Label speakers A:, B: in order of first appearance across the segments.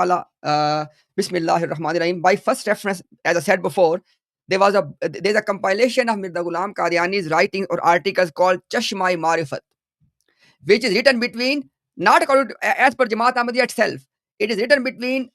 A: Allah, Bismillahir Rahmanir Rahim. By first reference, as I said before, there's a compilation of Mirza Ghulam Qadiani's writings or articles called Chashma-e Marifat, which is written between, not according to, as per Jamaat Ahmadiyya itself, it is written between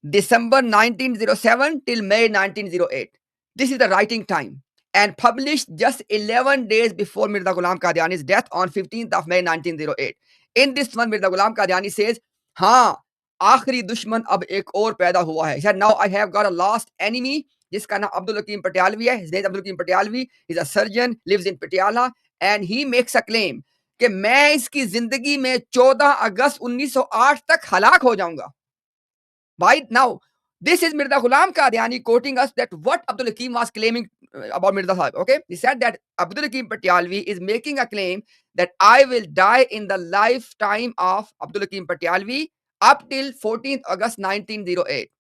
A: December 1907 till May 1908. This is the writing time, and published just 11 days before Mirza Ghulam Qadiani's death on 15th of May 1908. In this one, Mirza Ghulam Qadiani says, हाँ, आखिरी दुश्मन अब एक और पैदा हुआ है. He said, now I have got a last enemy, जिसका नाम अब्दुल हकीम पटियालवी है. His name is Abdul Hakim Patialvi. He's a surgeon, lives in Patiala, and he makes a claim कि मैं इसकी जिंदगी में 14 अगस्त 1908 तक हलाक हो जाऊंगा. Why now? This is Mirza Ghulam Qadiani quoting us that what Abdul Hakim was claiming about Mirza Sahib. Okay, he said that Abdul Hakim Patialvi is making a claim that I will die in the lifetime of Abdul Hakim Patialvi up till 14th August 1908,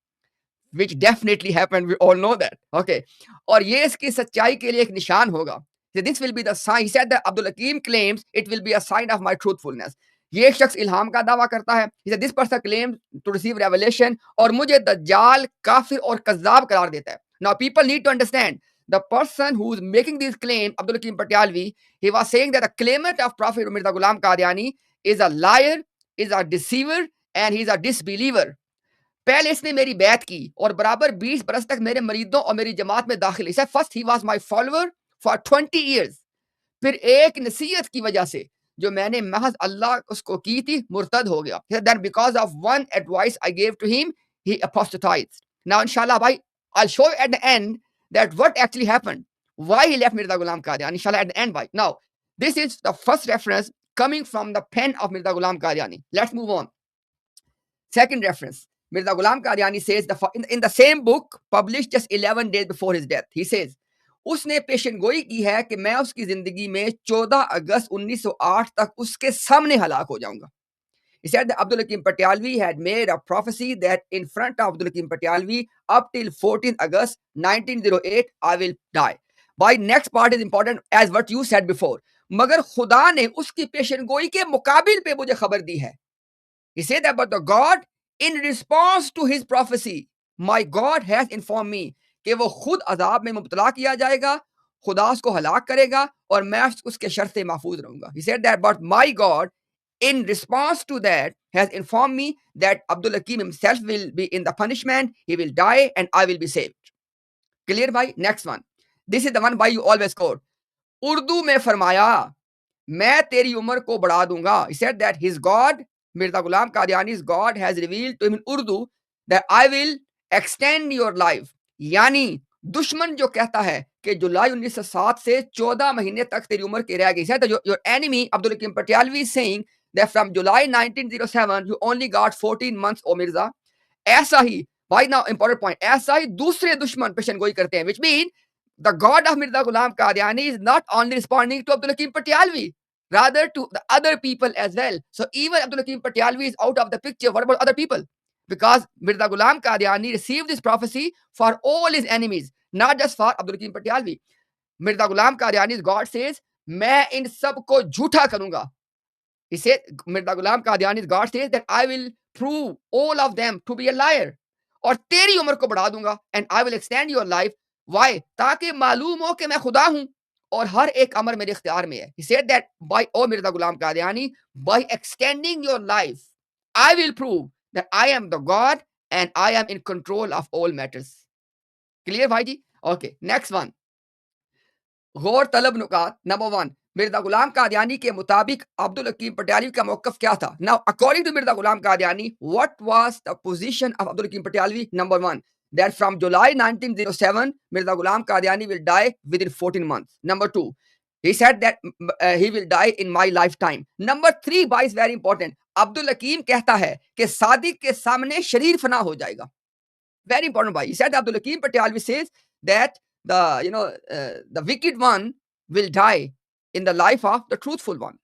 A: which definitely happened. We all know that. Okay, और ये इसकी सच्चाई के लिए एक निशान होगा. This will be the sign. He said that Abdul Hakim claims it will be a sign of my truthfulness. ये एक शख्स इल्हाम का दावा करता है. He said this person claims to receive revelation और मुझे दज्जाल, काफिर और कज़्ज़ाब करार देता है. Now people need to understand the person who is making this claim, Abdul Hakim Patialvi, he was saying that the claimant of Prophet Mirza Ghulam Qadiani is a liar, is a deceiver, and he's a disbeliever. पहले इसने मेरी बैत की और बराबर 20 बरस तक मेरे मरीदों और मेरी जमात में दाखिल. He said first he was my follower for 20 years. फिर एक नसीहत की वजह से जो मैंने महज अल्लाह उसको की थी मुर्तद हो गया. Then because of one advice I gave to him, he apostatized. Now inshallah bhai, I'll show you at the end that what actually happened, why he left Mirza Ghulam Qadiani. Inshallah at the end bhai. Now this is the first reference coming from the pen of Mirza Ghulam Qadiani. Let's move on. Second reference, Mirza Ghulam Qadiani says in the same book published just 11 days before his death, he says उसने पेशनगोई की है कि मैं उसकी जिंदगी में 14 अगस्त 1908 तक उसके सामने हलाक हो जाऊंगा. He said that Abdul Hakim Patialvi had made a prophecy that in front of Abdul Hakim Patialvi up till 14th August 1908 I will die. By next part is important as what you said before. मगर खुदा ने उसकी पेशनगोई के मुकाबिल पे मुझे खबर दी है. He said that but the God in response to his prophecy, my God has informed me कि वो खुद अजाब में मुब्तला किया जाएगा, खुदा उसको हलाक करेगा और मैं उसके शर से महफूज रहूंगा. He said that but my God in response to that has informed me that Abdul Hakim himself will be in the punishment, he will die and I will be saved. Clear bhai? Next one. This is the one why you always quote. Urdu में फरमाया मैं तेरी उम्र को बढ़ा दूंगा. He said that his God, Mirza Ghulam Qadiani's God has revealed to him in Urdu that I will extend your life. यानी दुश्मन जो कहता है कि जुलाई 1907 से 14 महीने तक तेरी उम्र की रह गई है, तो your enemy Abdul Hakim Patialvi is saying that from July 1907 you only got 14 months, O Mirza. ऐसा ही, why now important point, ऐसा ही दूसरे दुश्मन पेशनगोई करते हैं, which means the God of Mirza Ghulam Qadiani is not only responding to Abdul Hakim Patialvi, rather to the other people as well. So even Abdul Hakim Patialvi is out of the picture. What about other people? Because Mirza Ghulam Qadiani received this prophecy for all his enemies, not just for Abdul Hakim Patialvi. Mirza Ghulam Qadiani's God says, मैं इन सब को झूठा करूंगा. He said, Mirza Ghulam Qadiani's God says that I will prove all of them to be a liar. और तेरी उम्र को बढ़ा दूंगा and I will extend your life. Why? ताकि मालूम हो कि मैं खुदा हूं और हर एक अमर मेरे इख्तियार में है. He said that by Mirza Ghulam Qadiani, by extending your life, I will prove that I am the God and I am in control of all matters. Clear bhai ji? Okay, next one. गौर तलब नुकात. Number one, Mirza गुलाम कादियानी के मुताबिक अब्दुल हकीम पटियालवी का मौकफ क्या था? Now, according to Mirza Ghulam Qadiani, what was the position of Abdul Hakim Patialvi? Number one, that from July 1907, Mirza Ghulam Qadiani will die within 14 months. Number two, he said that he will die in my lifetime. Number three, why is very important. Abdul Hakim कहता है कि सादिक के सामने शरीर फना हो जाएगा. Very important why. He said Abdul Hakim Patialvi says that the wicked one will die in the life of the truthful one.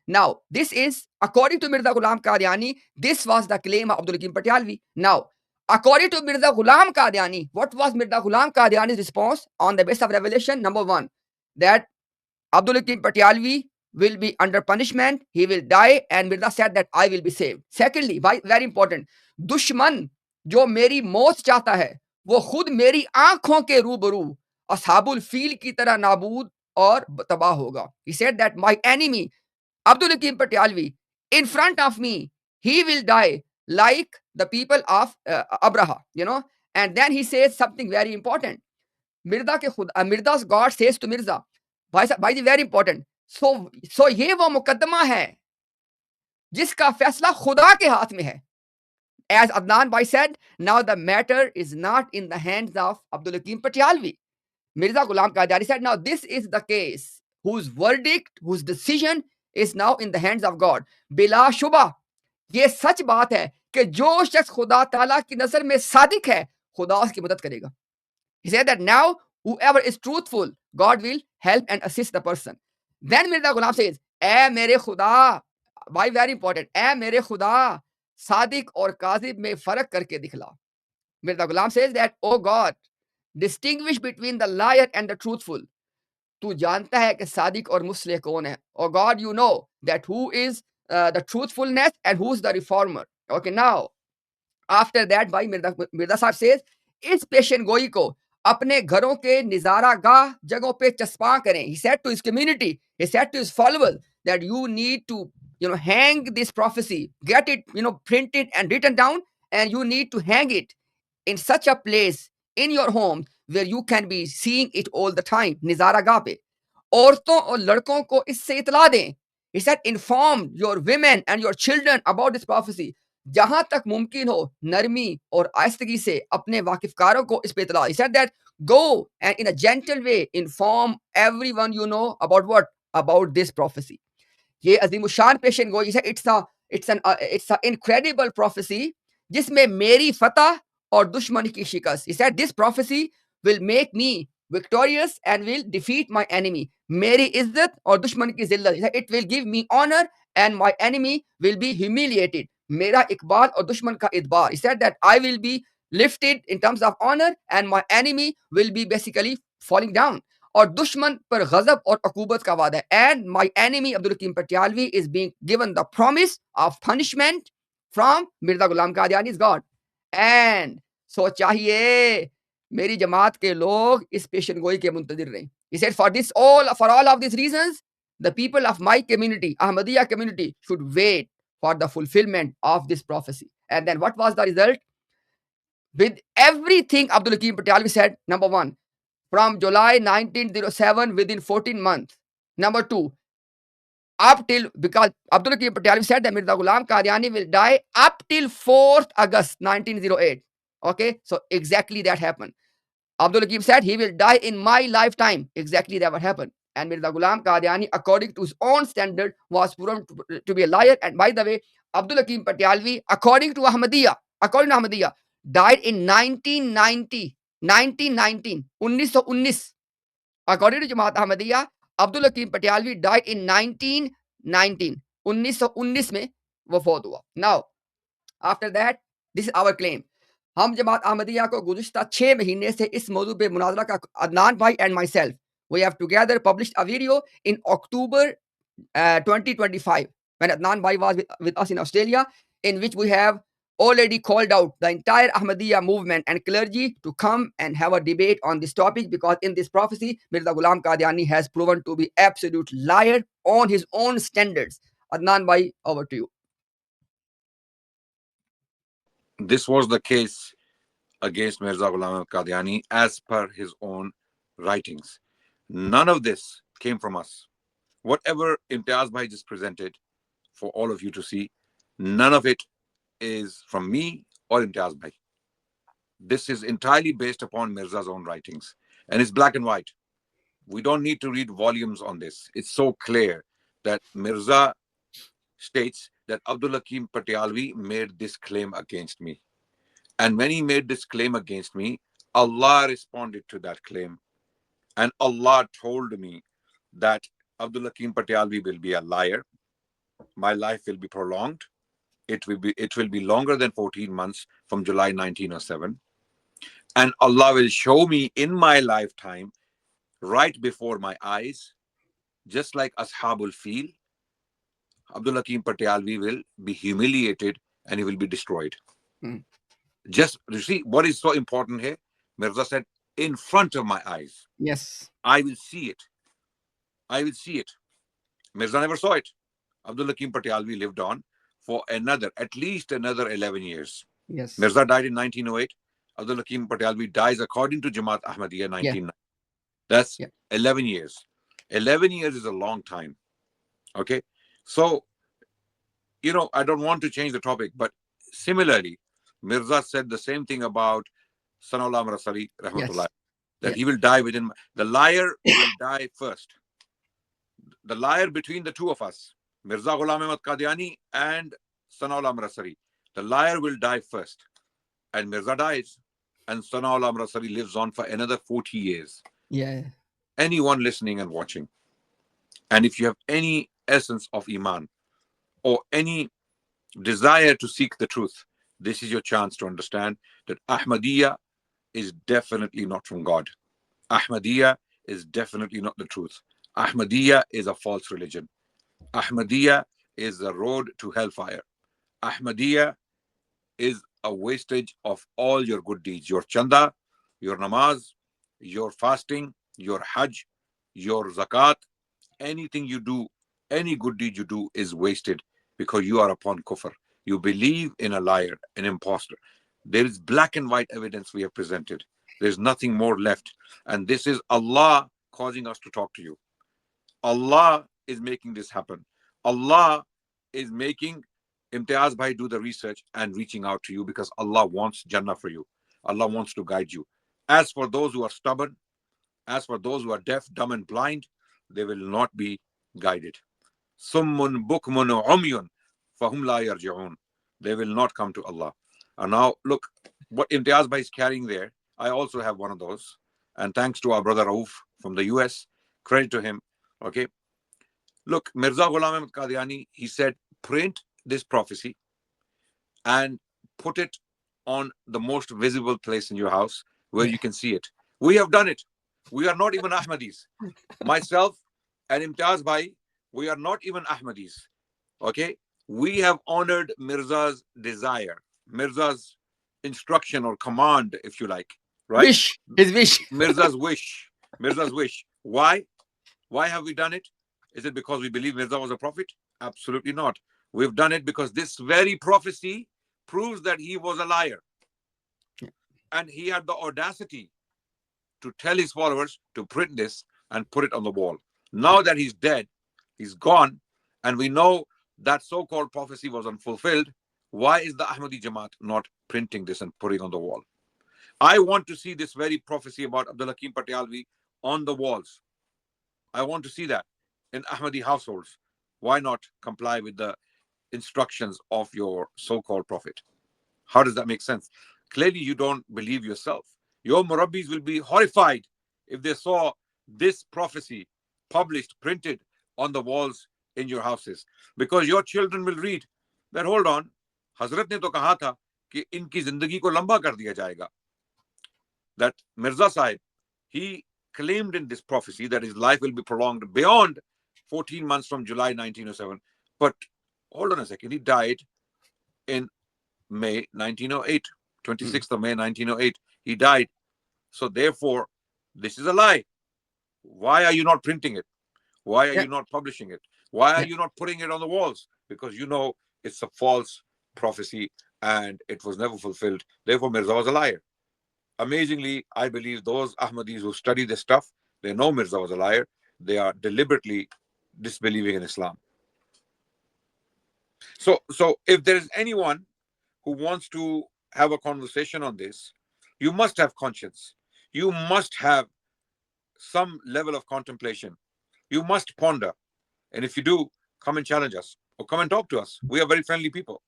A: Now, this is, according to Mirza Ghulam Qadiani, this was the claim of Abdul Hakim Patialvi. Now, according to Mirza Ghulam Qadiani, what was Mirza Ghulam Qadiani's response on the basis of revelation? Number one, that Abdul Hakim Patialvi will be under punishment, he will die, and Mirza said that I will be saved. Secondly, very important, दुश्मन जो मेरी मौत चाहता है वो खुद मेरी आंखों के रूबरू असहाबुल फील की तरह नाबूद और तबाह होगा. He said that my enemy, Abdul Hakim Patyalvi, in front of me, he will die like the people of Abraha, And then he says something very important. Mirza's God says to Mirza, भाई जी very important. So ये वो मुकदमा है जिसका फैसला खुदा के हाथ में है. As Adnan Bhai said, now the matter is not in the hands of Abdul Hakim Patyalvi. Mirza Ghulam Qadiani said, now this is the case whose verdict, whose decision is now in the hands of God. बिला शुबा ये सच बात है कि जो शख्स खुदा ताला की नजर में सादिक है खुदा उसकी मदद करेगा. He said that now whoever is truthful, God will help and assist the person. Then Mirza Ghulam says, ए मेरे खुदा, भाई very important, ए मेरे खुदा, सादिक और काजिब में फर्क करके दिखला. Mirza Ghulam says that, oh God, distinguish between the liar and the truthful. तू जानता है कि सादिक और मुस्लिह कौन है. Oh God, you know that who is the truthfulness and who is the reformer. Okay, now after that, भाई मिर्जा साहब says, इस पेशन गोई को अपने घरों के निजारा गाह जगहों पे चस्पा करें. He said to his community, he said to his followers that you need to hang this prophecy, get it printed and written down, and you need to hang it in such a place in your home where you can be seeing it all the time. निजारा गाह पे औरतों और लड़कों को इससे इतला दें. He said, inform your women and your children about this prophecy. जहां तक मुमकिन हो नरमी और आहिस्तगी से अपने वाकिफकारों को इस पे इतला. He said that go and in a gentle way inform everyone you know about what? About this prophecy. ये अजीमुशान पेशन गोई है. It's an incredible prophecy जिसमें मेरी फतह और दुश्मन की शिकस्त. He said this prophecy will make me victorious and will defeat my enemy. मेरी इज्जत और दुश्मन की जिल्लत. He said it will give me honor and my enemy will be humiliated. मेरा इकबाल और दुश्मन का इदबार. He said that I will be lifted in terms of honor and my enemy will be basically falling down. और दुश्मन पर गजब और अकूबत का वादा है. And my enemy Abdul Hakim Patyalvi is being given the promise of punishment from Mirza Ghulam Qadiani's God. And so चाहिए मेरी जमात के लोग इस पेशन गोई के मुंतजिर रहें. He said for all of these reasons the people of my community, Ahmadiyya community, should wait for the fulfillment of this prophecy. And then what was the result? With everything Abdul Hakim Patyalvi said, number one, from July 1907 within 14 months. Number two, up till, because Abdul Hakim Patyalvi said that Mirza Ghulam Qadiani will die up till 4th August 1908. Okay, so exactly that happened. Abdul Hakim said he will die in my lifetime. Exactly that what happened. And Mirza Ghulam Qadiani, according to his own standard, was proven to be a liar. And by the way, Abdul Hakim Patyalvi, according to Ahmadiyya, died in 1919. 1919. According to Jamaat Ahmadiyya, Abdul Hakim Patyalvi died in 1919. 1919 में वो फौत हुआ. Now, after that, this is our claim. हम जमात अहमदिया को गुज़िश्ता 6 महीने से इस मौजू पे मुनाज़रा का अदनान भाई and myself, we have together published a video in October 2025 when Adnan Bhai was with us in Australia, in which we have already called out the entire Ahmadiyya movement and clergy to come and have a debate on this topic, because in this prophecy Mirza Ghulam Qadiani has proven to be absolute liar on his own standards. Adnan Bhai, over to you.
B: This was the case against Mirza Ghulam Qadiani as per his own writings. None of this came from us. Whatever Imtiaz Bhai just presented for all of you to see, none of it is from me or Imtiaz Bhai. This is entirely based upon Mirza's own writings, and it's black and white. We don't need to read volumes on this. It's so clear that Mirza states that Abdul Hakim Patyalvi made this claim against me. And when he made this claim against me, Allah responded to that claim. And Allah told me that Abdul Hakim Patyalvi will be a liar. My life will be prolonged. It will be longer than 14 months from July 1907. And Allah will show me in my lifetime, right before my eyes, just like Ashabul Feel, Abdul Hakim Patyalvi will be humiliated and he will be destroyed.
A: Mm.
B: Just, you see, what is so important here? Mirza said, in front of my eyes.
A: Yes.
B: I will see it. I will see it. Mirza never saw it. Abdul Hakim Patialvi lived on for at least another 11 years.
A: Yes.
B: Mirza died in 1908. Abdul Hakim Patialvi dies according to Jamaat Ahmadiyya
A: Yeah.
B: 1990. That's
A: Yeah.
B: 11 years. 11 years is a long time. Okay. So, I don't want to change the topic, but similarly, Mirza said the same thing about Sanawala Amrasari, rahmatullah,
A: Yes.
B: that
A: Yeah.
B: he will die within, the liar will die first. The liar between the two of us, Mirza Ghulam Ahmad Qadiani and Sanawala Amrasari, the liar will die first. And Mirza dies, and Sanawala Amrasari lives on for another 40 years.
A: Yeah.
B: Anyone listening and watching, and if you have any essence of Iman or any desire to seek the truth, this is your chance to understand that Ahmadiyya is definitely not from God. Ahmadiyya is definitely not the truth. Ahmadiyya is a false religion. Ahmadiyya is the road to hellfire. Ahmadiyya is a wastage of all your good deeds, your chanda, your namaz, your fasting, your hajj, your zakat, anything you do, any good deed you do is wasted because you are upon kufr. You believe in a liar, an impostor. There is black and white evidence we have presented. There's nothing more left. And this is Allah causing us to talk to you. Allah is making this happen. Allah is making Imtiaz Bhai do the research and reaching out to you because Allah wants Jannah for you. Allah wants to guide you. As for those who are stubborn, as for those who are deaf, dumb, and blind, they will not be guided. Summun bukmun umyun fahum la yarji'un. They will not come to Allah. And now, look, what Imtiaz Bhai is carrying there, I also have one of those. And thanks to our brother Rauf from the US, credit to him. Okay. Look, Mirza Ghulam Ahmad Qadiani, he said, print this prophecy and put it on the most visible place in your house where
A: Yeah.
B: you can see it. We have done it. We are not even Ahmadis. Myself and Imtiaz Bhai, we are not even Ahmadis. Okay? We have honored Mirza's desire, Mirza's instruction or command, if you like, right?
A: Wish. His wish.
B: Mirza's wish. Mirza's wish. Why? Why have we done it? Is it because we believe Mirza was a prophet? Absolutely not. We've done it because this very prophecy proves that he was a liar. And he had the audacity to tell his followers to print this and put it on the wall. Now that he's dead, he's gone, and we know that so-called prophecy was unfulfilled, why is the Ahmadi Jamaat not printing this and putting on the wall? I want to see this very prophecy about Abdul Hakim Patialvi on the walls. I want to see that in Ahmadi households. Why not comply with the instructions of your so-called prophet? How does that make sense? Clearly, you don't believe yourself. Your Murabbis will be horrified if they saw this prophecy published, printed on the walls in your houses. Because your children will read that, hold on, Hazrat ne to kaha tha ki inki zindagi ko lamba kar diya jayega. That Mirza Sahib, he claimed in this prophecy that his life will be prolonged beyond 14 months from July 1907. But hold on a second, he died in May 1908, 26th of May 1908. He died. So therefore, this is a lie. Why are you not printing it? Why are
A: Yeah.
B: you not publishing it? Why are
A: Yeah.
B: you not putting it on the walls? Because you know it's a false prophecy and it was never fulfilled. Therefore, Mirza was a liar. Amazingly, I believe those Ahmadis who study this stuff, they know Mirza was a liar. They are deliberately disbelieving in Islam. So if there is anyone who wants to have a conversation on this, you must have conscience. You must have some level of contemplation. You must ponder. And if you do, come and challenge us or come and talk to us. We are very friendly people.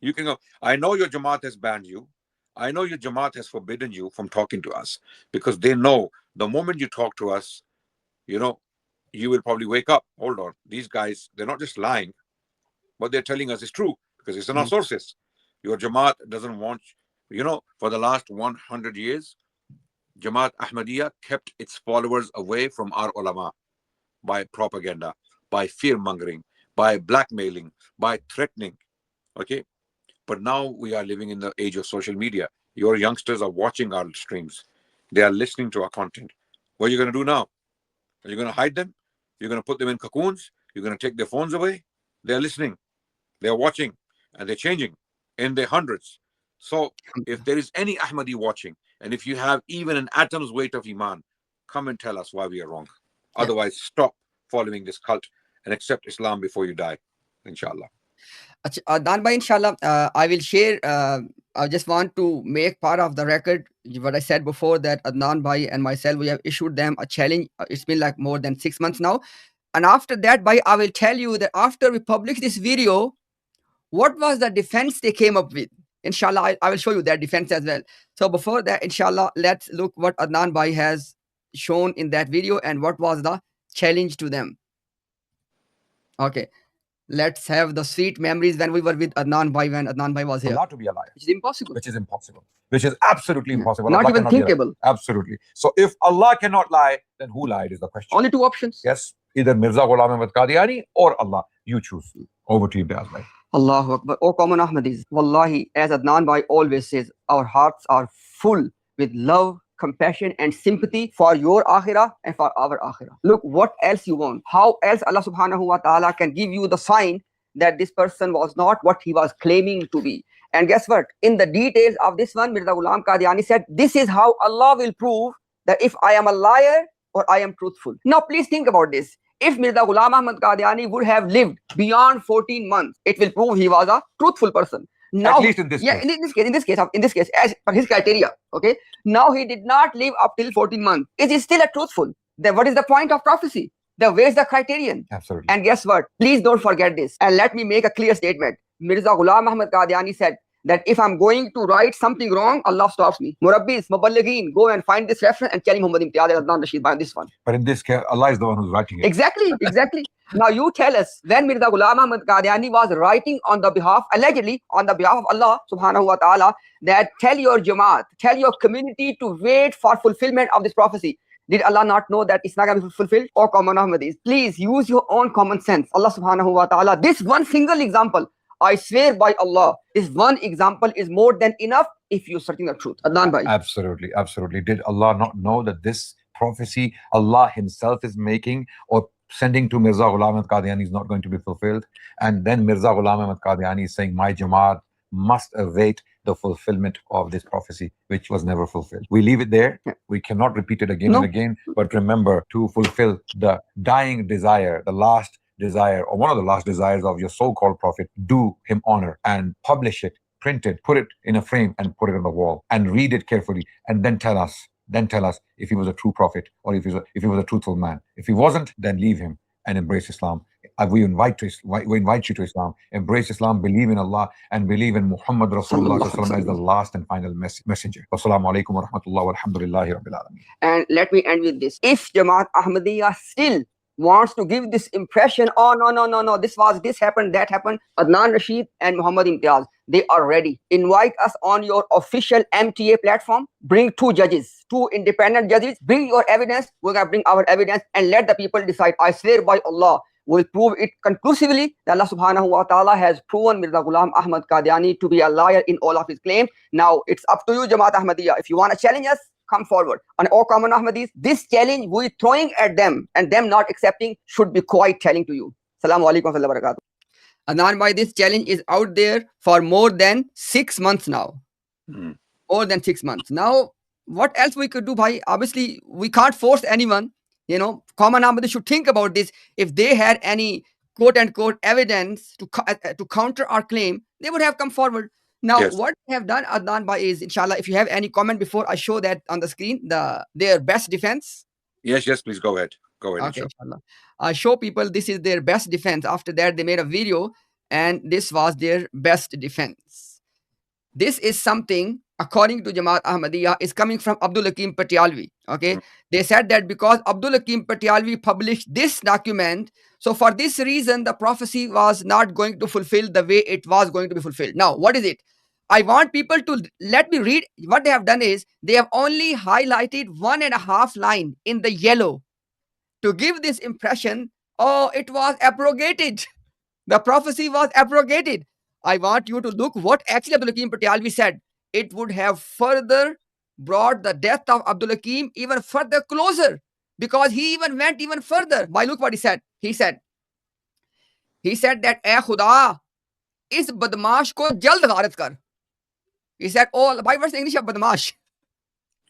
B: You can go, I know your Jamaat has banned you. I know your Jamaat has forbidden you from talking to us because they know the moment you talk to us, you know, you will probably wake up. Hold on. These guys, they're not just lying. What they're telling us is true because it's in our sources. Your Jamaat doesn't want, for the last 100 years, Jamaat Ahmadiyya kept its followers away from our ulama by propaganda, by fear mongering, by blackmailing, by threatening. Okay. But now we are living in the age of social media. Your youngsters are watching our streams. They are listening to our content. What are you going to do now? Are you going to hide them? You're going to put them in cocoons? You're going to take their phones away? They're listening. They're watching. And they're changing in their hundreds. So if there is any Ahmadi watching, and if you have even an atom's weight of Iman, come and tell us why we are wrong.
A: Yeah.
B: Otherwise, stop following this cult and accept Islam before you die. Inshallah.
A: Adnan bhai, inshallah, I will share. I just want to make part of the record what I said before, that Adnan bhai and myself, we have issued them a challenge. It's been like more than 6 months now. And after that, bhai, I will tell you that after we publish this video, what was the defense they came up with. Inshallah, I will show you their defense as well. So before that, inshallah, let's look what Adnan bhai has shown in that video and what was the challenge to them. Okay. Let's have the sweet memories when we were with Adnan bhai, when Adnan bhai was here.
C: Allah to be a liar.
A: Which is impossible.
C: Which is impossible. Which is absolutely impossible.
A: Not
C: Allah
A: even
C: cannot be a liar.
A: thinkable.
C: Absolutely. So if Allah cannot lie, then who lied is the question.
A: Only two options.
C: Yes, either Mirza Ghulam Ahmad Qadiani or Allah. You choose. Over to you, Imtiaz bhai.
A: Allahu Akbar. O common Ahmadis, Wallahi, as Adnan bhai always says, our hearts are full with love, compassion and sympathy for your akhirah and for our akhirah. Look, what else you want? How else Allah subhanahu wa ta'ala can give you the sign that this person was not what he was claiming to be? And guess what? In the details of this one, Mirza Ghulam Qadiani said, this is how Allah will prove that if I am a liar or I am truthful. Now, please think about this. If Mirza Ghulam Ahmad Qadiani would have lived beyond 14 months, it will prove he was a truthful person. Now,
C: at least in this case.
A: In this case, as per his criteria, okay. Now he did not live up till 14 months. Is he still a truthful? Then what is the point of prophecy? Where's the criterion?
C: Absolutely.
A: And guess what? Please don't forget this. And let me make a clear statement. Mirza Ghulam Ahmad Qadiani said that if I'm going to write something wrong, Allah stops me. Murabbis, Muballighin, go and find this reference and challenge Muhammad Imtiaz and Adnan Rashid by this one.
C: But in this case, Allah is the one who's writing it.
A: Exactly. Now you tell us, when Mirza Ghulam Ahmad Qadiani was writing on the behalf, allegedly on the behalf of Allah subhanahu wa ta'ala, that tell your Jamaat, tell your community to wait for fulfillment of this prophecy. Did Allah not know that it's not going to be fulfilled? Or common Ahmadis, please use your own common sense. Allah subhanahu wa ta'ala, this one single example, I swear by Allah, this one example is more than enough if you're searching the truth. Adnan bhai.
C: Absolutely, absolutely. Did Allah not know that this prophecy Allah himself is making or sending to Mirza Ghulam Ahmad Qadiani is not going to be fulfilled? And then Mirza Ghulam Ahmad Qadiani is saying, my Jamaat must await the fulfillment of this prophecy, which was never fulfilled. We leave it there. We cannot repeat it again and again. But remember, to fulfill the dying desire, the last desire, or one of the last desires of your so-called prophet, do him honor and publish it, print it, put it in a frame and put it on the wall and read it carefully, and then tell us if he was a true prophet or if he was a truthful man. If he wasn't, then leave him and embrace Islam. We invite you to Islam. Embrace Islam, believe in Allah, and believe in Muhammad Rasulullah as the last and final messenger. Assalamu alaikum wa rahmatullah wa alhamdulillahi rabbil alameen.
A: And let me end with this. If Jamaat Ahmadiyya still wants to give this impression, oh no, this happened, that happened, Adnan Rashid and Muhammad Imtiaz, they are ready. Invite us on your official MTA platform. Bring 2 judges, 2 independent judges. Bring your evidence. We're going to bring our evidence and let the people decide. I swear by Allah, we'll prove it conclusively that Allah subhanahu wa ta'ala has proven Mirza Ghulam Ahmad Qadiani to be a liar in all of his claims. Now, it's up to you, Jamaat Ahmadiyya. If you want to challenge us, come forward. And all common Ahmadis, this challenge we're throwing at them and them not accepting should be quite telling to you. Assalamu alaikum wa rahmatullahi wa barakatuh. Adnan bhai, this challenge is out there for more than 6 months now. More than 6 months. Now, what else we could do, bhai? Obviously, we can't force anyone. You know, common Ahmadis should think about this. If they had any quote-unquote evidence to counter our claim, they would have come forward. Now, what we have done, Adnan bhai, is, inshallah, if you have any comment before I show that on the screen, their best defense.
B: Yes, please go ahead.
A: Okay, inshallah. I show people this is their best defense. After that, they made a video and this was their best defense. This is something, according to Jamaat Ahmadiyya, is coming from Abdul-Hakim Patialvi. Okay, they said that because Abdul-Hakim Patialvi published this document, so for this reason, the prophecy was not going to fulfill the way it was going to be fulfilled. Now, what is it? I want people to let me read. What they have done is they have only highlighted 1.5 line in the yellow to give this impression, oh, it was abrogated. The prophecy was abrogated. I want you to look what actually Abdul Hakim Patyalvi said. It would have further brought the death of Abdul Hakim even further closer, because he even went even further. Why, look what he said. He said that, "Eh Khuda, is badmash ko jald gharat kar." He said, "Oh, why was the English of badmash?"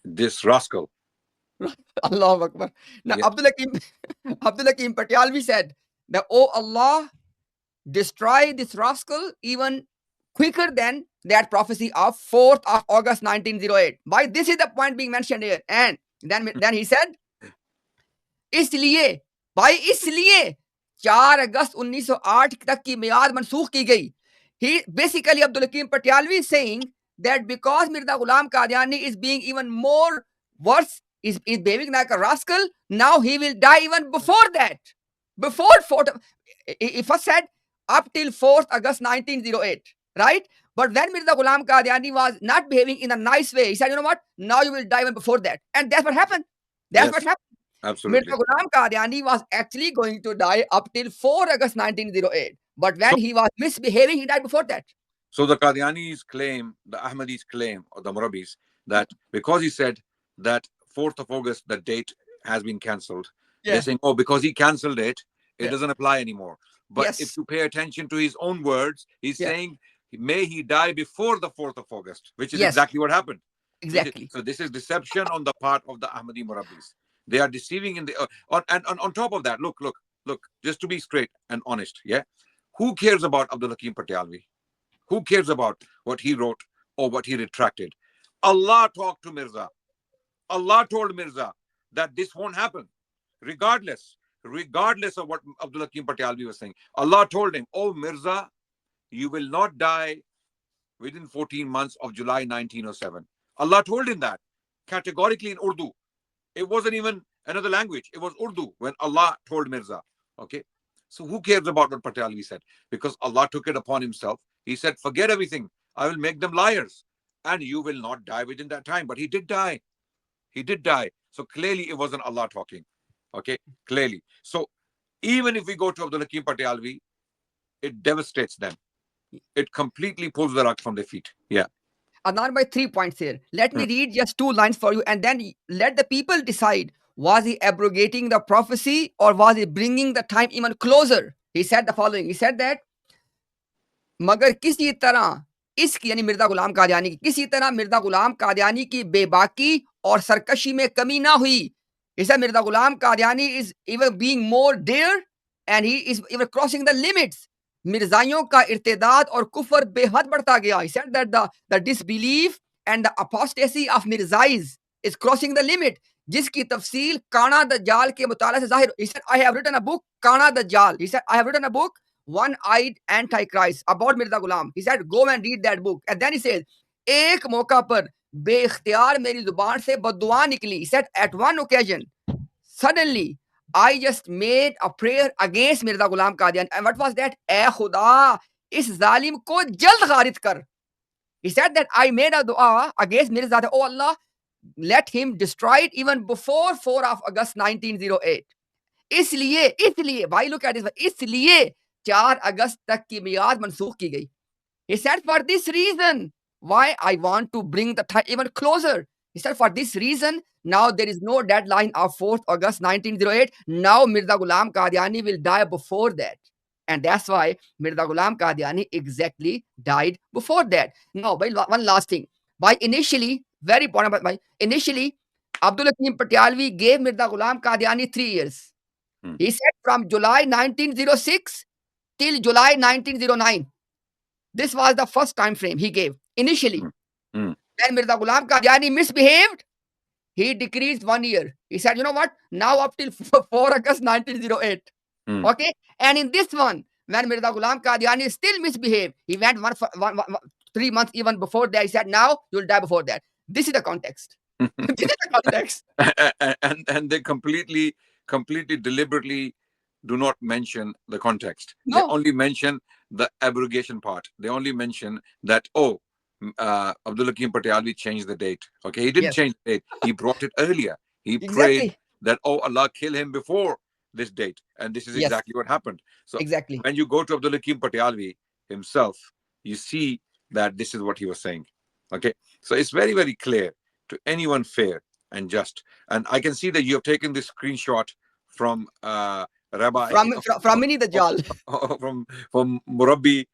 B: This rascal.
A: Allahu Akbar. Now,
B: Yeah.
A: Abdul Hakim Patyalvi said that, "Oh Allah, destroy this rascal even quicker than that prophecy of 4th of August 1908. Why, this is the point being mentioned here. And then he said, इसलिए भाई इसलिए 4 अगस्त 1908 तक की मियाद मनसूख की गई. He basically, Abdul Hakim Patyalvi is saying that because Mirza Ghulam Qadiani is being even more worse, is behaving like a rascal, now he will die even before that. Before 4th, he first said up till 4th August 1908, right? But when Mirza Ghulam Qadiani was not behaving in a nice way, he said, you know what? Now you will die even before that. And that's what happened. That's
B: Yes.
A: what happened.
B: Absolutely.
A: Mirza Ghulam Qadiani was actually going to die up till 4 August 1908. But when he was misbehaving, he died before that.
B: So the Qadianis claim, the Ahmadis claim, or the Murabbis, that because he said that 4th of August, the date has been cancelled, they're saying, oh, because he cancelled it, it doesn't apply anymore. But if you pay attention to his own words, he's saying, may he die before the 4th of August, which is exactly what happened.
A: Exactly.
B: So this is deception on the part of the Ahmadi Murabbis. They are deceiving in the and on top of that, look, just to be straight and honest, who cares about Abdul Hakim Patyalvi? Who cares about what he wrote or what he retracted? Allah talked to Mirza. Allah told Mirza that this won't happen, regardless of what Abdul Hakim Patyalvi was saying. Allah told him, oh Mirza, you will not die within 14 months of July 1907. Allah told him that categorically in Urdu. It wasn't even another language. It was Urdu when Allah told Mirza. Okay. So who cares about what Patyalvi said? Because Allah took it upon himself. He said, forget everything. I will make them liars. And you will not die within that time. But he did die. He did die. So clearly it wasn't Allah talking. Okay. Clearly. So even if we go to Abdul Hakim Patyalvi, it devastates them. It completely pulls the rug from their feet. Yeah.
A: Adnan, by 3 points here. Let me read just 2 lines for you, and then let the people decide. Was he abrogating the prophecy or was he bringing the time even closer? He said the following. He said that, मगर किसी तरह इसकी, यानी मिर्जा गुलाम कादियानी की, किसी तरह मिर्जा गुलाम कादियानी की बेबाकी और सरकशी में कमी ना हुई. He said Mirza Ghulam Qadiani is even being more dare and he is even crossing the limits. मिर्जाइयों का इर्तिदाद और कुफर बेहद बढ़ता गया. He said that the disbelief and the apostasy of Mirzais is crossing the limit. जिसकी तफसील काना दज्जाल के मुताला से जाहिर. He said, I have written a book, Kana Dajjal. He said, I have written a book, One-Eyed Antichrist, about Mirza Ghulam. He said, go and read that book. And then he says, एक मौका पर बेख्तियार मेरी जुबान से बद्दुआ निकली. He said, at one occasion, suddenly, I just made a prayer against Mirza Ghulam Qadiani. And what was that? Eh Khuda, is zalim ko jald gharit kar. He said that I made a dua against Mirza. Oh Allah, let him destroy it even before 4 of August 1908. इसलिए भाई, look at this. इसलिए 4 अगस्त तक की मियाद मनसूख की गई. He said, for this reason, why I want to bring the time even closer. He said, for this reason, now there is no deadline of 4th August 1908. Now Mirza Ghulam Qadiani will die before that. And that's why Mirza Ghulam Qadiani exactly died before that. Now, one last thing. Initially, very important, initially, Abdul Hakim Patyalvi gave Mirza Ghulam Qadiani 3 years. He said from July 1906 till July 1909. This was the first time frame he gave initially. When Mirza Ghulam Qadiani misbehaved, he decreased 1 year. He said, you know what? Now up till 4 August 1908. Okay? And in this one, when Mirza Ghulam Qadiani still misbehaved, he went 3 months even before that. He said, now you'll die before that. This is the context. This is the context.
B: and they completely deliberately do not mention the context.
A: No.
B: They only mention the abrogation part. They only mention that, Abdul Hakim Patyalvi changed the date. Okay, he didn't change the date. He brought it earlier. He prayed that, oh Allah, kill him before this date. And this is exactly what happened. So when you go to Abdul Hakim Patyalvi himself, you see that this is what he was saying. Okay, so it's very, very clear to anyone fair and just. And I can see that you have taken this screenshot from Rabbi
A: from Mini Dajjal.
B: from Murabbi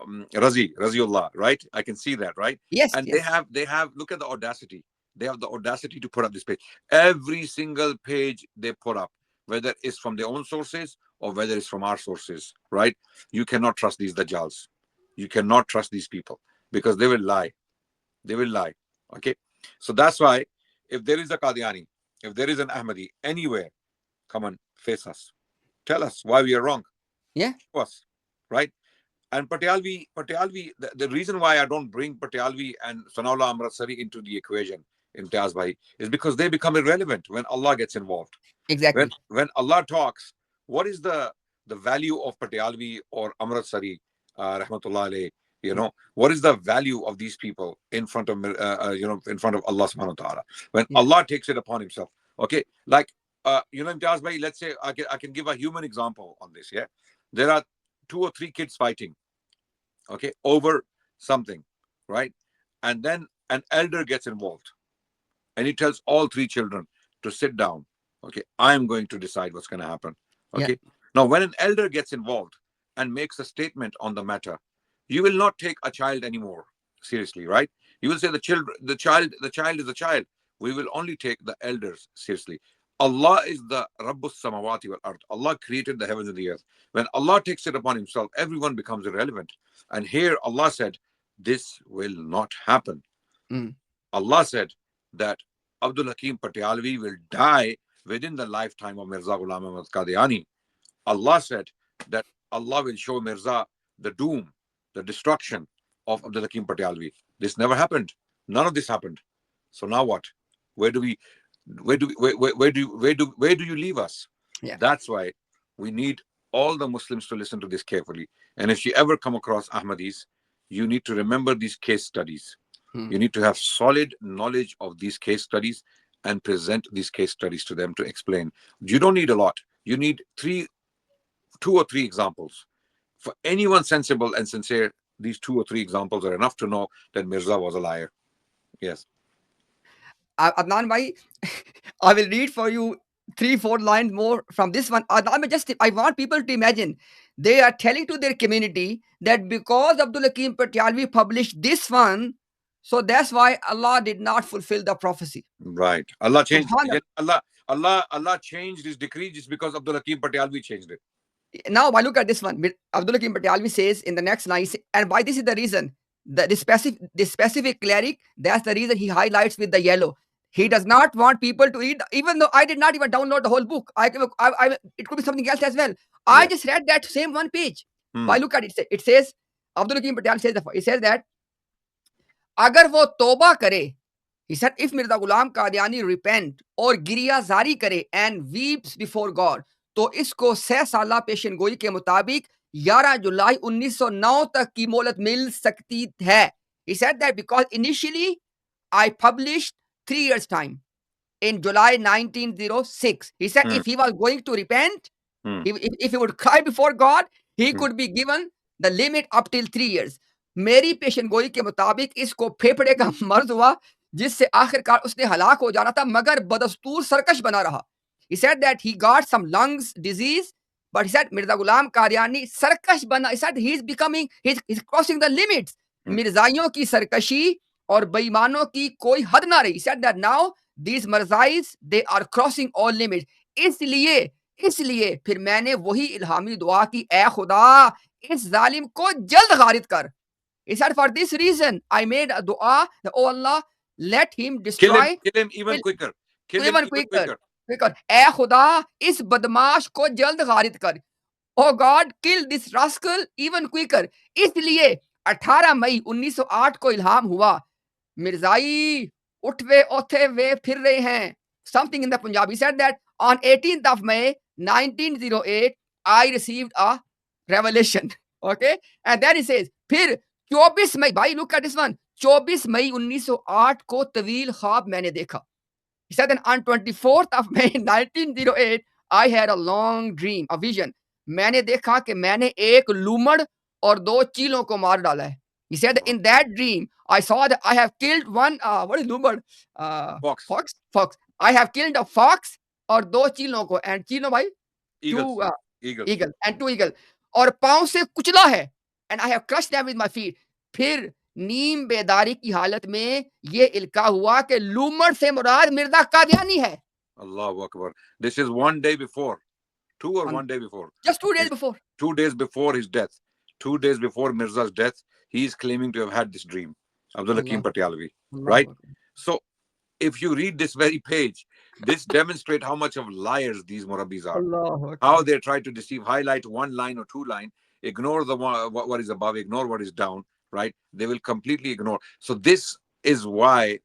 B: Raziullah, right? I can see that, right?
A: Yes,
B: And
A: yes.
B: they have look at the audacity. They have the audacity to put up this page. Every single page they put up, whether it's from their own sources or whether it's from our sources, right? You cannot trust these Dajjals. You cannot trust these people because they will lie. They will lie. Okay. So that's why if there is a Qadiani, if there is an Ahmadi anywhere, come on, face us. Tell us why we are wrong.
A: Yeah.
B: Show us, right? And Patyalvi, the reason why I don't bring Patyalvi and Sanaullah Amritsari into the equation, Imtiaz Bhai, is because they become irrelevant when Allah gets involved.
A: Exactly.
B: When Allah talks, what is the value of Patyalvi or Amritsari, rahmatullah alayh? You know, what is the value of these people in front of in front of Allah subhanahu wa ta'ala when Allah takes it upon himself? Okay, like Imtiaz Bhai, let's say I can give a human example on this. Yeah, there are 2 or 3 kids fighting, okay, over something, right? And then an elder gets involved and he tells all 3 children to sit down. Okay, I'm going to decide what's going to happen. Okay, now when an elder gets involved and makes a statement on the matter, you will not take a child anymore seriously, right? You will say the child is a child. We will only take the elders seriously. Allah is the Rabbus Samawati wal Ard. Allah created the heavens and the earth. When Allah takes it upon himself, everyone becomes irrelevant. And here Allah said, this will not happen. Allah said that Abdul Hakim Patyalvi will die within the lifetime of Mirza Ghulam Ahmad Qadiani. Allah said that Allah will show Mirza the doom, the destruction of Abdul Hakim Patyalvi. This never happened. None of this happened. So now what? Where do you leave us? That's why we need all the Muslims to listen to this carefully. And if you ever come across Ahmadis, you need to remember these case studies. You need to have solid knowledge of these case studies and present these case studies to them to explain. You don't need a lot. You need 2 or 3 examples. For anyone sensible and sincere, these 2 or 3 examples are enough to know that Mirza was a liar. Yes.
A: Adnan bhai, I will read for you 3-4 lines more from this one. Adnan, I want people to imagine they are telling to their community that because Abdul Hakim Patyalvi published this one, so that's why Allah did not fulfill the prophecy.
B: Right. Allah changed. Allah changed his decree just because Abdul Hakim Patyalvi changed it.
A: Now, I look at this one. Abdul Hakim Patyalvi says in the next line, and why this is the reason. The specific cleric, that's the reason he highlights with the yellow. He does not want people to read, even though I did not even download the whole book. It could be something else as well. I just read that same one page. Why look at it. It says, Abdul Hakim Patyalvi says that, Agar wo toba kare, he said, if Mirza Ghulam Qadiani repent or गिरिया जारी करे and weeps before God, तो इसको 6 साला पेशन गोई के मुताबिक 11 जुलाई 1909 तक की मोहलत मिल सकती है. He said that because initially I published 3 years time in July 1906. He said if he was going to repent, if he would cry before God, he could be given the limit up till 3 years. मेरी पेशन गोई के मुताबिक इसको फेफड़े का मर्ज हुआ जिससे आखिरकार उसने हलाक हो जाना था मगर बदस्तूर सरकश बना रहा. He said that he got some lungs disease, but he said Mirza Ghulam Qadiani सरकश बना. He said he's crossing the limits. मिर्जाइयों की सरकशी और बेईमानों की कोई हद ना रही. He said that now these mirzais they are crossing all limits. इसलिए फिर मैंने वही इल्हामी दुआ की, ऐ खुदा इस जालिम को जल्द गारिद कर. He said, for this reason, I made a dua that, oh Allah, let him destroy.
B: Kill him even quicker. Kill him even quicker.
A: ऐ खुदा इस बदमाश को जल्द गारिद कर. Oh God, kill this rascal even quicker. इसलिए 18 मई 1908 को इल्हाम हुआ. मिर्जाई उठवे ओथे वे फिर रहे हैं. Something in the Punjabi said that on 18th of May 1908, I received a revelation. Okay, and then he says, फिर 24 मई, भाई look at this one, 24 मई 1908 को तवील ख्वाब मैंने देखा. He said that on 24th of May 1908, I had a long dream, a vision. मैंने देखा कि मैंने एक लूमड़ और 2 चीलों को मार डाला है. He said that in that dream, I saw that I have killed one, what is the bird?
B: Fox.
A: Fox. I have killed a fox और 2 चीलों को, and चीलों भाई,
B: Eagles.
A: 2
B: Eagles.
A: eagle and 2 eagle, और पाँव से कुचला है, and I have crushed them with my feet. फिर नीम बेदारी की हालत में ये इल्का हुआ कि लूमड़ से मुराद मिर्जा कादियानी है.
B: Allahu Akbar. This is 1 day before. 2 or 1 day before.
A: Just 2 days
B: It's
A: before.
B: 2 days before his death. 2 days before Mirza's death, he is claiming to have had this dream. Abdul Hakim Patialvi. Right? So if you read this very page, this demonstrates how much of liars these Murabbis are. How they try to deceive, highlight one line or two line, ignore the what is above, ignore what is down, right? They will completely ignore. So this is why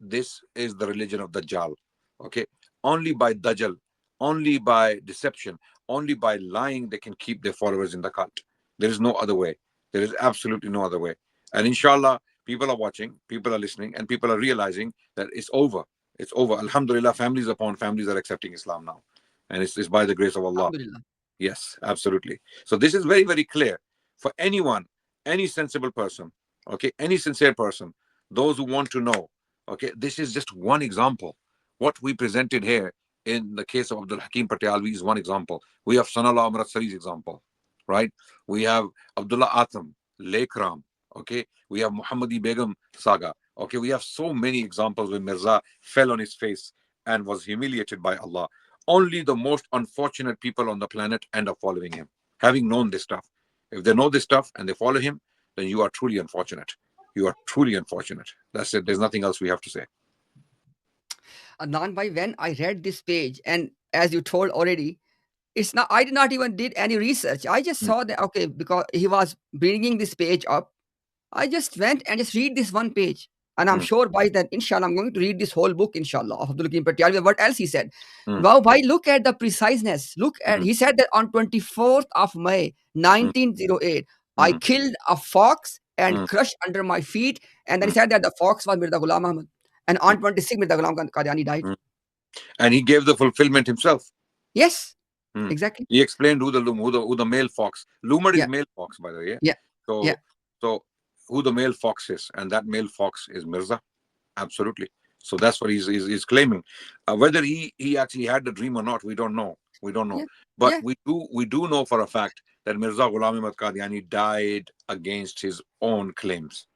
B: this is the religion of Dajjal. Okay? Only by Dajjal, only by deception, only by lying, they can keep their followers in the cult. There is no other way. There is absolutely no other way. And inshallah, people are watching, people are listening, and people are realizing that it's over. It's over. Alhamdulillah, families upon families are accepting Islam now. And it's by the grace of Allah. Yes, absolutely. So this is very, very clear for anyone, any sensible person, okay, any sincere person, those who want to know, okay, this is just one example. What we presented here in the case of Abdul Hakim Patialvi is one example. We have Sanallah Amratsari's example, right? We have Abdullah Atam, Lekram, okay? We have Muhammadi Begum saga, okay? We have so many examples where Mirza fell on his face and was humiliated by Allah. Only the most unfortunate people on the planet end up following him, having known this stuff. If they know this stuff and they follow him, then you are truly unfortunate. You are truly unfortunate. That's it. There's nothing else we have to say.
A: Adnan bhai, when I read this page, and as you told already, it's not, I did not even did any research. I just saw that, okay, because he was bringing this page up, I just went and just read this one page. And I'm sure by that, inshallah, I'm going to read this whole book, inshallah, of Abdul Hakim Patialvi. What else he said? Wow, bhai, look at the preciseness. Look at, he said that on 24th of May, 1908, I killed a fox and crushed under my feet. And then he said that the fox was Mirza Ghulam Ahmad. And on 26th, Mirza Ghulam Qadiani died.
B: And he gave the fulfillment himself.
A: Yes, exactly.
B: He explained who the male fox. Lumad is male fox, by the way.
A: Yeah.
B: So who the male fox is, and that male fox is Mirza. Absolutely. So that's what he's claiming. Whether he actually had the dream or not, we don't know. We don't know. But we do know for a fact that Mirza Ghulam Ahmad Qadiani died against his own claims.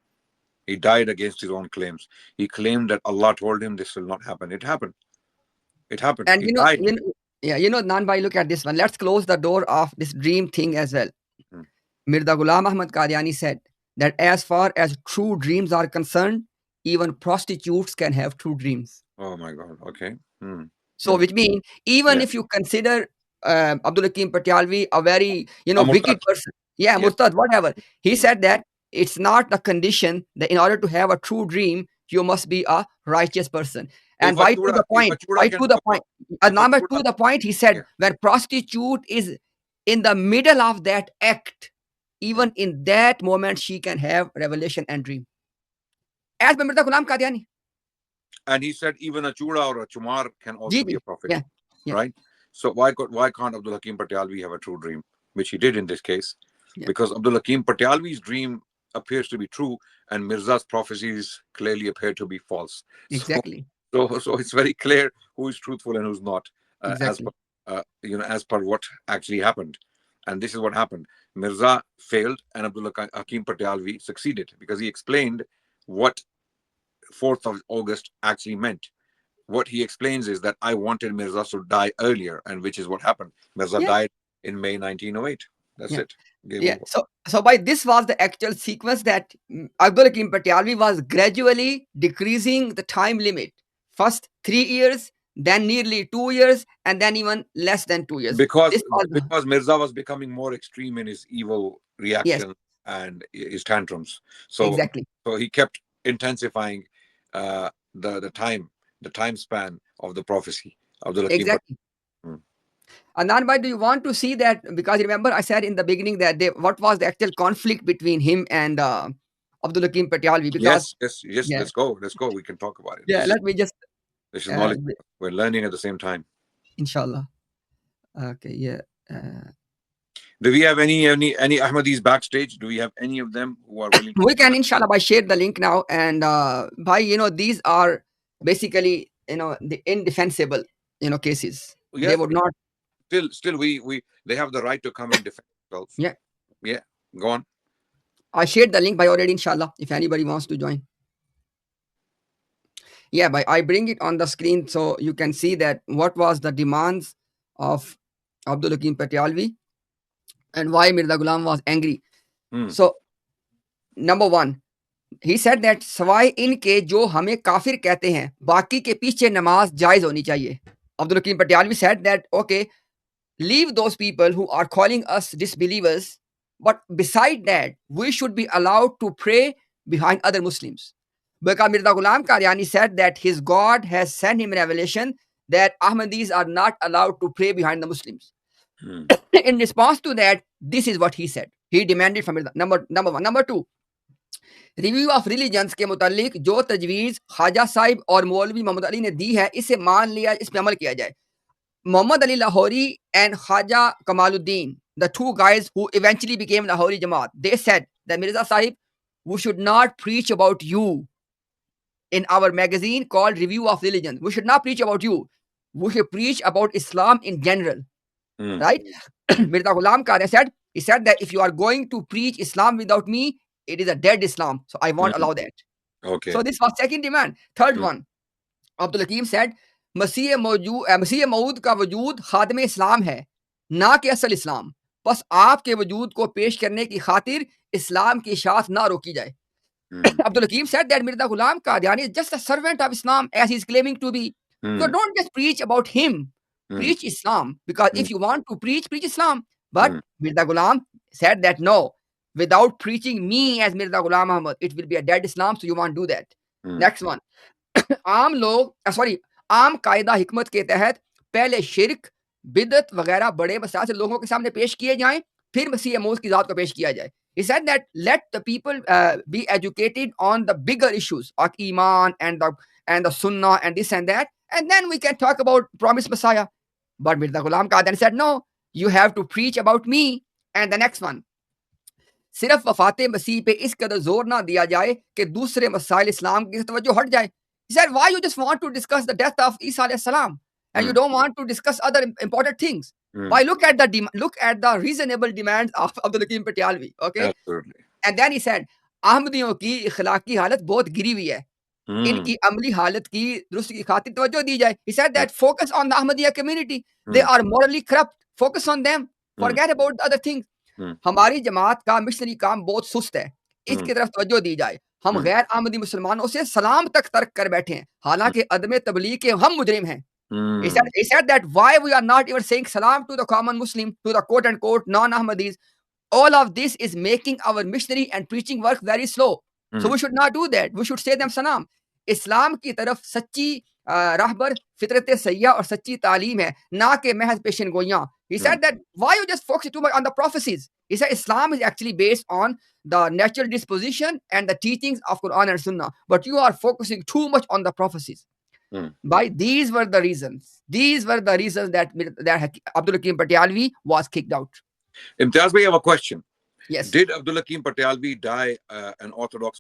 B: He died against his own claims. He claimed that Allah told him this will not happen. It happened. It happened.
A: And Nan bhai, look at this one. Let's close the door of this dream thing as well. Mirza Ghulam Ahmad Qadiani said that as far as true dreams are concerned, even prostitutes can have true dreams.
B: Oh my God. Okay.
A: So which means even if you consider Abdul Hakim Patialvi a very wicked person, Murtad, whatever, he said that it's not a condition that in order to have a true dream you must be a righteous person. And to the point, he said when prostitute is in the middle of that act, even in that moment she can have revelation and dream. As by Mirza Ghulam Qadiani.
B: And he said even a chuda or a chumar can also be a prophet. Right? So why can't Abdul Hakim Patialvi have a true dream? Which he did in this case. Because Abdul Hakim Patialvi's dream appears to be true and Mirza's prophecies clearly appear to be false.
A: Exactly.
B: So it's very clear who is truthful and who's not, as per what actually happened. And this is what happened. Mirza failed and Abdul Hakim Patialvi succeeded because he explained what 4th of August actually meant. What he explains is that I wanted Mirza to die earlier, and which is what happened. Mirza died in May 1908. That's it.
A: So by this was the actual sequence that Abdul Hakim Patialvi was gradually decreasing the time limit. First 3 years, then nearly 2 years, and then even less than 2 years.
B: Because Mirza was becoming more extreme in his evil reaction and his tantrums. So he kept intensifying the time span of the prophecy. Abdul Hakim.
A: Exactly. Adnan bhai, do you want to see that? Because remember I said in the beginning that what was the actual conflict between him and Abdul Hakim Patialvi?
B: Because yes. Let's go. We can talk about it.
A: Let me just.
B: This is knowledge. We're learning at the same time.
A: Inshallah. Okay.
B: Do we have any Ahmadis backstage? Do we have any of them who are willing to?
A: We can, inshallah, by share the link now. And by, these are basically, the indefensible, cases.
B: Yes,
A: They would not.
B: still they have the right to come and defend themselves.
A: Yeah.
B: Go on.
A: I shared the link by already, inshallah, if anybody wants to join. Yeah, but I bring it on the screen so you can see that what was the demands of Abdul Hakim Patialvi and why Mirza Ghulam was angry. So, number one, he said that सवाए इनके जो हमें काफिर कहते हैं बाकी के पीछे नमाज जायज होनी चाहिए. Abdul Hakim Patialvi said that, okay, leave those people who are calling us disbelievers, but beside that, we should be allowed to pray behind other Muslims. Because Mirza Ghulam Qadiani said that his God has sent him revelation that Ahmadis are not allowed to pray behind the Muslims. In response to that, this is what he said. He demanded from Mirza. Number one. Number two, review of religions के मुतालिक जो तजवीज़ ख्वाजा साहिब और मौलवी मोहम्मद अली ने दी है, इसे मान लिया, इस पे अमल किया जाए. Muhammad Ali Lahori and Khaja Kamaluddin, the two guys who eventually became Lahori Jamaat, they said that Mirza Sahib, we should not preach about you in our magazine called Review of Religion. We should not preach about you. We should preach about Islam in general. Right? Mirza Ghulam Qadiani he said that if you are going to preach Islam without me, it is a dead Islam. So I won't allow that.
B: Okay.
A: So this was second demand. Third one, Abdul Hakim said, मसीह मऊद का वजूद खादम इस्लाम है, ना कि असल इस्लाम. बस आपके वजूद को पेश करने की खातिर इस्लाम की इशाअत ना रोकी जाए. Abdul Hakim said that Mirza Ghulam Qadiani is just a servant of Islam as he is claiming to be. So don't just preach about him. Preach Islam. Because if you want to preach Islam. But Mirza Ghulam said that no, without preaching me as Mirza Ghulam Ahmad, it will be a dead Islam, so you won't do that. Next one. आम कायदा हिकमत के तहत पहले शिरक, बिदत वगैरह बड़े मसाइल से लोगों के सामने पेश किए जाएं, फिर मसीह मऊद की ज़ात को पेश किया जाए. He said that let the people be educated on the bigger issues of Iman and the Sunnah and this and that, and then we can talk about promised Messiah. But Mirza Ghulam Qadiani said no, you have to preach about me. And the next one, सिर्फ वफात मसीह पे इस कदर जोर ना दिया जाए कि दूसरे मसाइल इस्लाम की तवज्जो हट जाए. He said, why you just want to discuss the death of Isa alayhi salam and you don't want to discuss other important things? Why look at the reasonable demands of Abdul Hakim Patialvi, okay?
B: Absolutely.
A: And then he said, अहमदियों की इखलाकी हालत बहुत गिरी हुई है. इनकी अमली हालत की दुरुस्ती की खातिर तवज्जो दी जाए. He said that focus on the Ahmadiyya community. They are morally corrupt. Focus on them. Forget about the other things. हमारी जमात का मिशनरी काम बहुत सुस्त है, इसकी तरफ तवज्जो दी जाए. हम गैर आमदी मुसलमानों से सलाम तक तर्क कर बैठे हैं, हालांकि अदम तबलीग के हम मुजरिम हैं. He said that why we are not even saying salam to the common Muslim, to the quote unquote non-Ahmadis. All of this is making our missionary and preaching work very slow. So we should not do that. We should say them salam. इस्लाम की तरफ सच्ची रहबर फितरत सैया और सच्ची तालीम है, ना कि महज पेशन गोइयां. He said that why you just focus too much on the prophecies? He said Islam is actually based on the natural disposition and the teachings of Quran and Sunnah, but you are focusing too much on the prophecies. By these were the reasons. These were the reasons that Abdul Hakim Patialvi was kicked out.
B: Imtiaz bhai, I have a question.
A: Yes.
B: Did Abdul Hakim Patialvi die an Orthodox